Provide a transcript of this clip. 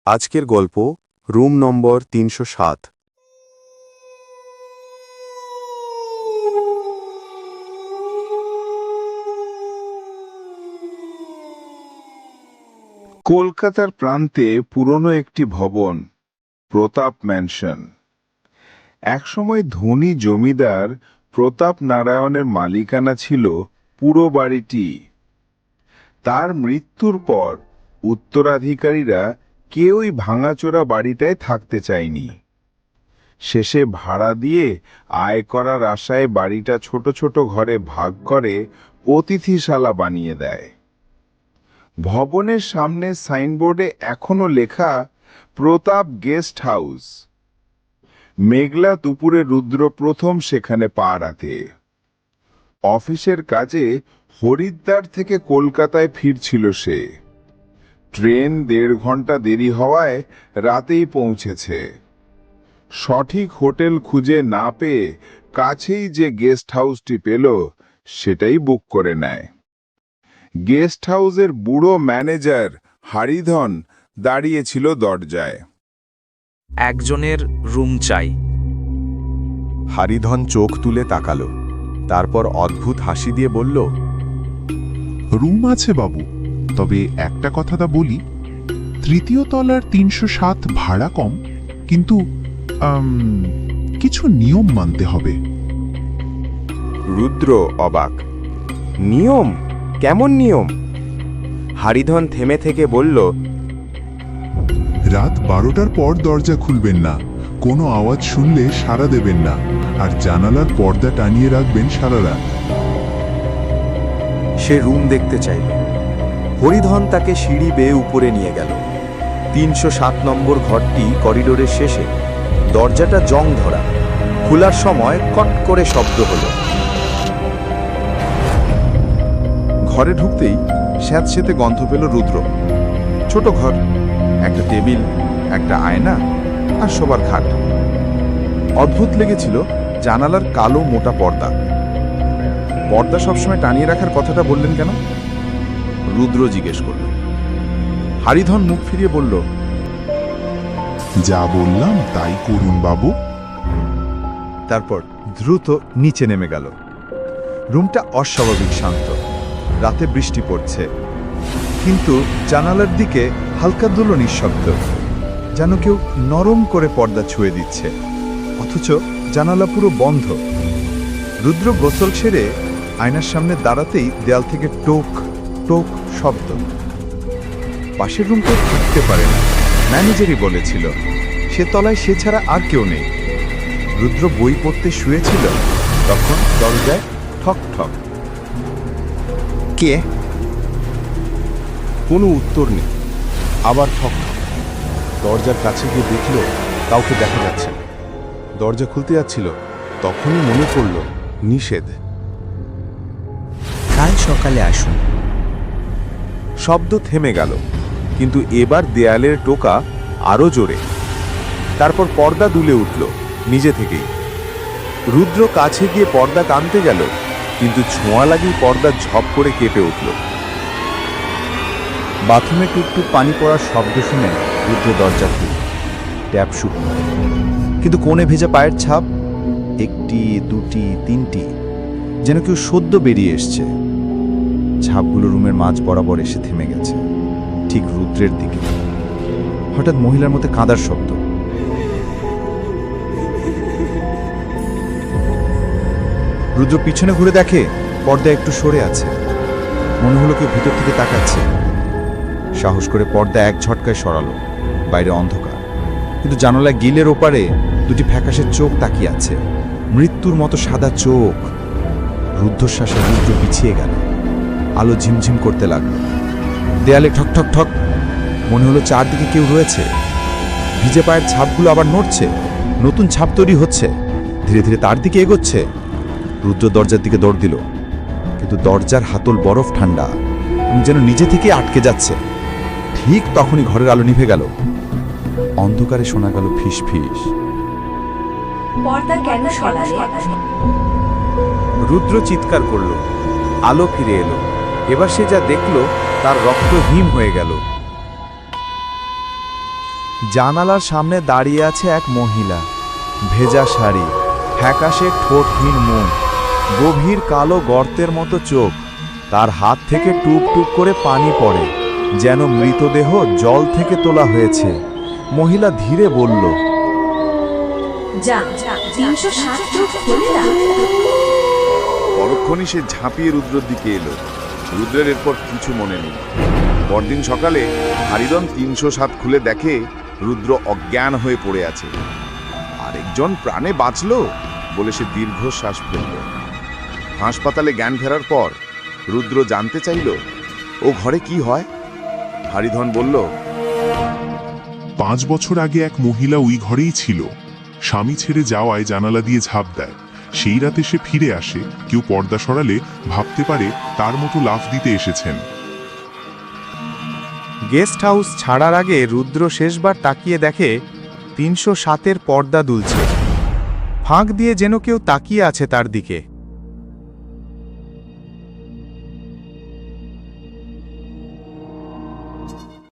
আজকের গল্প room number ৩০৭। কলকাতার প্রান্তে পুরনো একটি ভবন, প্রতাপ ম্যানশন। একসময় ধনী জমিদার প্রতাপ নারায়ণের মালিকানা ছিল পুরো বাড়িটি। তার মৃত্যুর পর উত্তরাধিকারীরা কেউই ভাঙাচোরা বাড়িটায় থাকতে চায়নি। শেষে ভাড়া দিয়ে আয় করার আশায় বাড়িটা ছোট ছোট ঘরে ভাগ করে অতিথিশালা বানিয়ে দেয়। ভবনের সামনে সাইনবোর্ডে এখনো লেখা প্রতাপ গেস্ট হাউস। মেঘলা দুপুরে রুদ্র প্রথম সেখানে পা রাখে। অফিসের কাজে হরিদ্বার থেকে কলকাতায় ফিরছিল সে। ট্রেন ১.৫ ঘন্টা দেরি হওয়ায় রাতেই পৌঁছেছে। সঠিক হোটেল খুঁজে না পেয়ে কাছেই যে গেস্ট হাউসটি পেল সেটাই বুক করে নেয়। গেস্ট হাউসের বুড়ো ম্যানেজার হরিধন দাঁড়িয়েছিল দরজায়। একজনের রুম চাই। হরিধন চোখ তুলে তাকালো, তারপর অদ্ভুত হাসি দিয়ে বলল, রুম আছে বাবু, তবে একটা কথাটা বলি, তৃতীয় তলার ৩০৭ ভাড়া কম, কিন্তু কিছু নিয়ম মানতে হবে। রুদ্র অবাক। নিয়ম? কেমন নিয়ম? হরিধন থেমে থেকে বলল, রাত ১২টার পর দরজা খুলবেন না, কোনো আওয়াজ শুনলে সাড়া দেবেন না, আর জানালার পর্দা টানিয়ে রাখবেন সারা রাত। সে রুম দেখতে চাইল। হরিধন তাকে সিঁড়ি বেয়ে উপরে নিয়ে গেল। ৩০৭ নম্বর ঘরটি করিডোরের শেষে। দরজাটা জং ধরা, খোলার সময় কট করে শব্দ হলো। ঘরে ঢুকতেই স্যাঁতসেঁতে গন্ধ পেল রুদ্র। ছোট ঘর, একটা টেবিল, একটা আয়না আর শোবার খাট। অদ্ভুত লেগেছিল জানালার কালো মোটা পর্দা। পর্দা সবসময় টানিয়ে রাখার কথাটা বললেন কেন? রুদ্র জিজ্ঞেস করল। হরিধন মুখ ফিরিয়ে বলল, যা বললাম তাই করুন বাবু। তারপর দ্রুত নিচে নেমে গেল। রুমটা অস্বাভাবিক শান্ত। রাতে বৃষ্টি পড়ছে, কিন্তু জানালার দিকে হালকা দুলো নিঃশব্দ, যেন কেউ নরম করে পর্দা ছুঁয়ে দিচ্ছে, অথচ জানালা পুরো বন্ধ। রুদ্র গোসল সেরে আয়নার সামনে দাঁড়াতেই দেয়াল থেকে টোক টোক শব্দ। পাশের রুমটা থাকতে পারে না, ম্যানেজারই বলেছিল। সে তলায় সে ছাড়া আর কেউ নেই। রুদ্র বই পড়তে শুয়েছিল, তখন দরজায় ঠক ঠক। কে? কোনো উত্তর নেই। আবার ঠক ঠক। দরজার কাছে গিয়ে দেখল কাউকে দেখা যাচ্ছে না। দরজা খুলতে যাচ্ছিল, তখনই মনে পড়ল নিষেধ। কাল সকালে আসুন। শব্দ থেমে গেল, কিন্তু এবার দেয়ালের টোকা আরো জোরে। তারপর পর্দা দুলে উঠল নিজে থেকেই। রুদ্র কাছে গিয়ে পর্দা টানতে গেল, কিন্তু ছোঁয়া লাগেই পর্দা ঝপ করে কেঁপে উঠল। বাথরুমে টুকটুক পানি পড়ার শব্দ শুনে রুদ্র দরজা খুলল। ট্যাপ শুকনো, কিন্তু কোণে ভেজা পায়ের ছাপ। একটি, দুটি, তিনটি, যেন কেউ সদ্য বেরিয়ে এসছে। ছাপগুলো রুমের মাঝ বরাবর এসে থেমে গেছে, ঠিক রুদ্রের দিকে। হঠাৎ মহিলার মধ্যে কাঁদার শব্দ। রুদ্র পিছনে ঘুরে দেখে পর্দা একটু সরে আছে। মনে হলো কেউ ভিতর থেকে তাকাচ্ছে। সাহস করে পর্দা এক ঝটকায় সরালো। বাইরে অন্ধকার, কিন্তু জানালায় গিলের ওপারে দুটি ফ্যাকাশের চোখ তাকিয়ে আছে, মৃত্যুর মতো সাদা চোখ। রুদ্ধশ্বাসে রুদ্র পিছিয়ে গেল। আলো ঝিমঝিম করতে লাগলো। দেয়ালে ঠক ঠক ঠক। মনে হলো চারদিকে কেউ রয়েছে। ভিজে পায়ের ছাপগুলো আবার নড়ছে, নতুন ছাপ তৈরি হচ্ছে, ধীরে ধীরে তার দিকে এগোচ্ছে। রুদ্র দরজার দিকে দৌড় দিল, কিন্তু দরজার হাতল বরফ ঠান্ডা, যেন নিজে থেকে আটকে যাচ্ছে। ঠিক তখনই ঘরের আলো নিভে গেল। অন্ধকারে শোনা গেল ফিস ফিস। পর্দা কেন সরালে? রুদ্র চিৎকার করল। আলো ফিরে এলো। এবার সে যা দেখল তার রক্ত হিম হয়ে গেল। জানালার সামনে দাঁড়িয়ে আছে এক মহিলা, ভেজা শাড়ি, ফ্যাকাশে ঠোঁটহীন মুখ, গভীর কালো গর্তের মতো চোখ। তার হাত থেকে টুপ টুপ করে পানি পড়ে, যেন মৃতদেহ জল থেকে তোলা হয়েছে। মহিলা ধীরে বলল, যা 307 চোখ খুলে দাও। পরক্ষণই সে ঝাঁপিয়ে রুদ্রর দিকে এলো। রুদ্রের এরপর কিছু মনে নেই। পরদিন সকালে হরিধন 307 খুলে দেখে রুদ্র অজ্ঞান হয়ে পড়ে আছে। আরেকজন প্রাণে বাঁচলো বলে সে দীর্ঘশ্বাস ফেলল। হাসপাতালে জ্ঞান ফেরার পর রুদ্র জানতে চাইল ও ঘরে কি হয়। হরিধন বলল, 5 বছর আগে এক মহিলা ওই ঘরেই ছিল। স্বামী ছেড়ে যাওয়ায় জানালা দিয়ে ঝাঁপ দেয়। সেই রাতে সে ফিরে আসে। কেউ পর্দা সরালে ভাবতে পারে তার মতো লাফ দিতে এসেছেন। গেস্ট হাউস ছাড়ার আগে রুদ্র শেষবার তাকিয়ে দেখে 307-এর পর্দা দুলছে। ফাঁক দিয়ে যেন কেউ তাকিয়ে আছে তার দিকে।